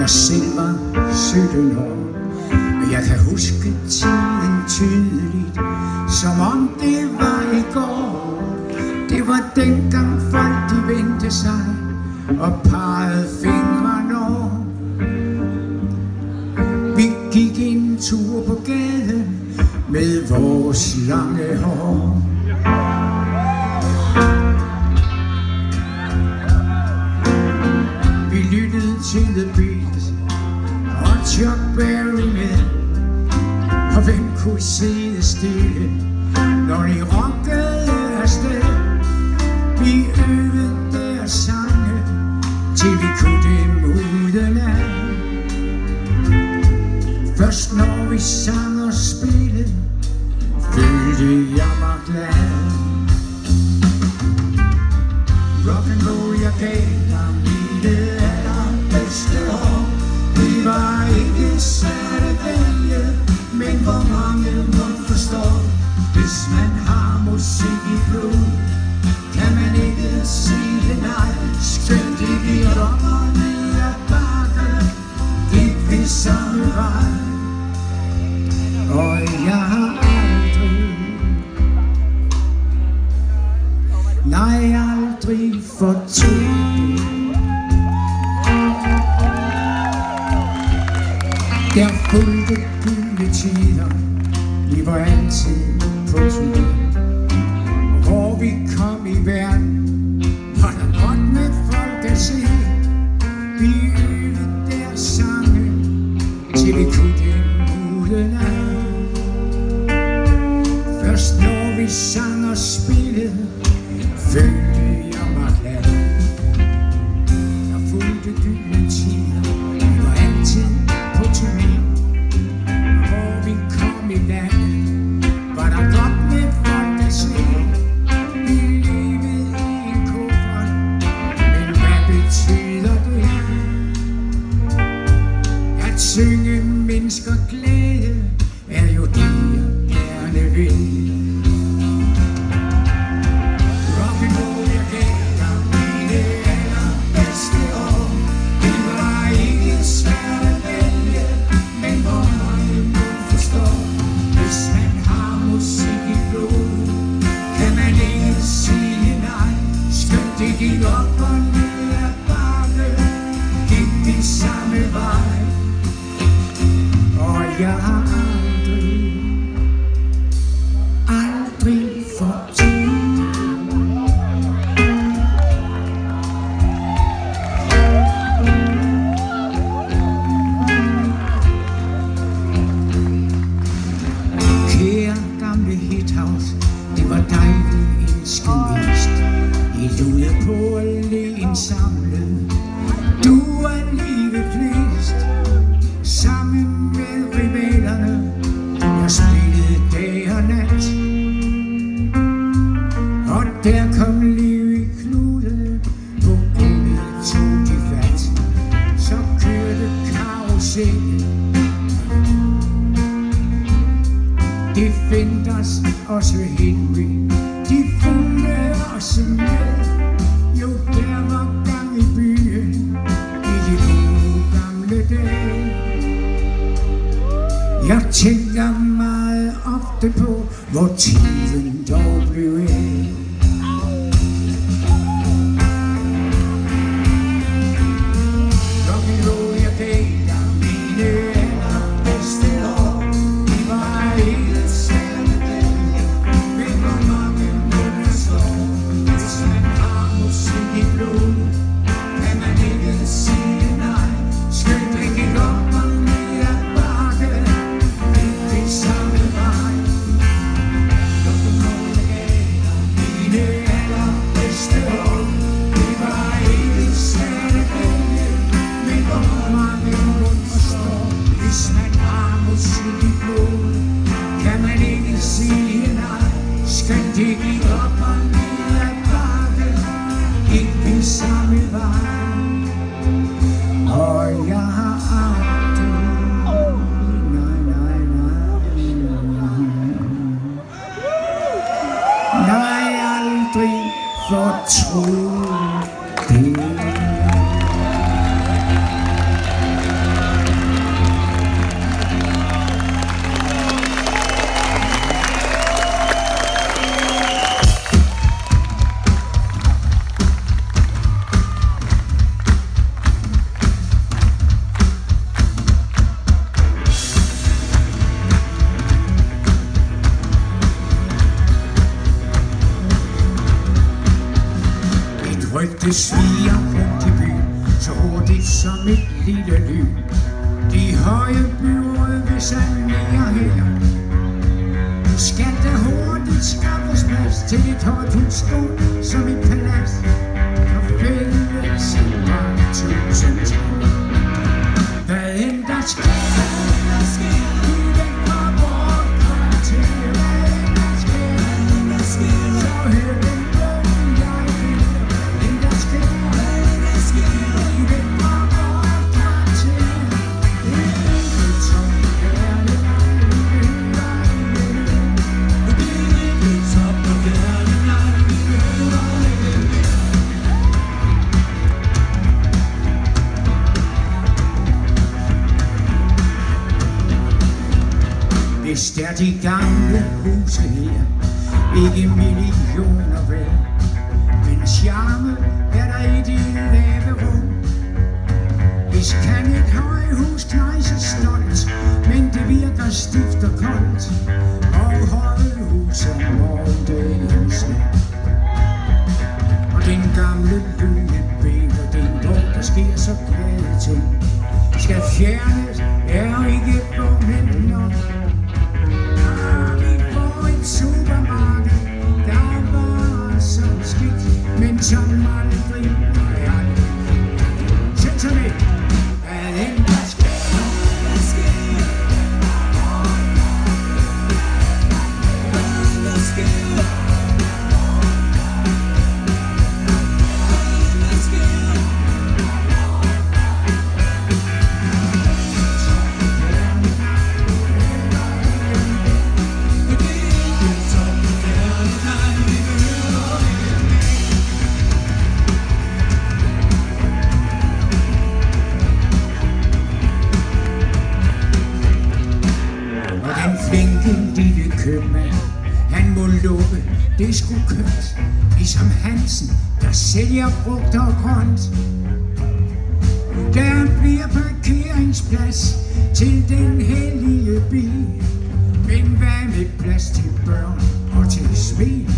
jeg selv var 17 år. Og jeg kan huske tiden tydeligt, som om det var i går. Det var dengang folk de vendte sig og pegede fingrene over. Vi gik en tur på gaden med vores lange hår. Vi lyttede til The Beatles og Chuck Berry med. Og hvem kunne sidde stille, når de rockede afsted? Vi øvede deres sange, til vi kunne dem udenad. Først når vi sang og spillede, følte jeg mig glad. Rock'n'roll, jeg gav dig mine allerbedste år. Det var ikke svært at vælge, men hvor mange må forstå, hvis man har musik i blod, kan man ikke sige nej. Skønt det gik op og ned ad bakke, gik vi samme vej. Og jeg har aldrig fortrudt det. Der fulgte gyldne tider, vi var altid på tur. Og hvor vi kom i verden, var der godt med folk at se. Vi øvede deres sange, til vi kunne dem udenad. Først når vi sang og spillede, følte jeg mig glad. Der fulgte gyldne tider, vi var altid på turné. Og hvor vi kom i landet, var der godt med folk at se. Vi levede i en kuffert, men hvad betyder det? At synge mennesker glæde, er jo det jeg gerne vil. Det gik op og ned ad bakke, gik vi samme vej. Og jeg har aldrig fortrudt det. Kære gamle Hithouse, det var dig vi elskede mest. I lude på alléen samlet, du er livet flest. Sammen med rivalerne, jeg spillede dag og nat. Og der kom liv i Knude, på gulvet tog de fat. Så kørte karusellen, de fandt os også ved Henry. De fulgte os med, jo der var gang i byen, i de gode gamle dage. Jeg tænker meget ofte på, hvor tiden dog blev af. Rock'n'roll, jeg gav dig mine allerbedste år. Det var ikke svært at vælge, men hvor mange må forstå, hvis man har musik i blod, kan man ikke sige nej. Skønt det gik op og ned ad bakke, gik vi samme vej. Rock'n'roll, jeg gav dig mine allerbedste år. Det var ikke svært at vælge, men hvor mange må forstå, hvis man har musik i blod, kan man ikke sige nej. Skønt det gik op og ned ad bakke, gik vi samme vej. Og jeg har aldrig, aldrig fortrudt det. Det sviger rundt i byen, så hurtigt som et lille lyn. De høje byråd vil sanere her. Nu skal der hurtigt skaffes plads til et højt hus stort som et palads. Og fælles i mange tusind træer. Hvad end der sker i den fra vort kvarter. Hvad end der sker, så hør den bøn jeg vil. Hvad end der sker i den fra vort kvarter. Det er ikke som gerne Hvis der de gamle huse her ikke millioner værd, men charme er der i de lave rum. Hvis kan et højhus knejse stolt, men det virker stift og koldt, og højhus er morgendagens land. Og den gamle lynebæver, den hvor der sker så glade ting, skal fjernes, er ikke forventet nok. Supermarked, der var så skidt, men som aldrig var aldrig. Sæt sig ned. Hvad end der sker, hvad der sker. Den lille købmand, han må lukke, det skulle købt, ligesom Hansen, der sælger frugt og grønt. Der bliver parkeringsplads til den hellige bil, men hvad med plads til børn og til smil?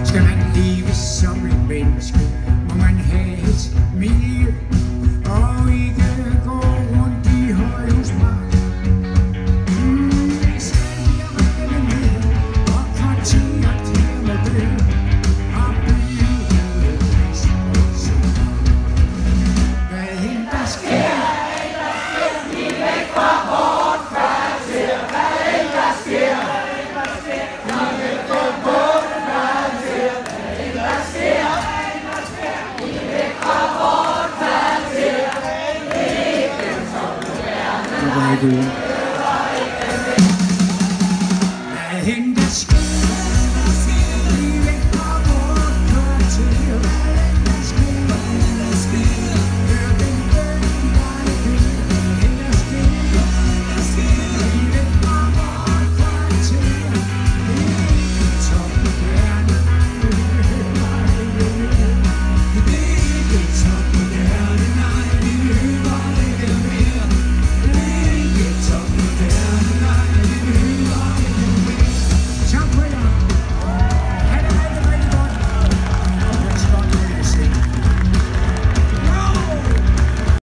Skal man leve som et menneske, må man have et miljø, og ikke gå rundt i højhusmark. Thank you.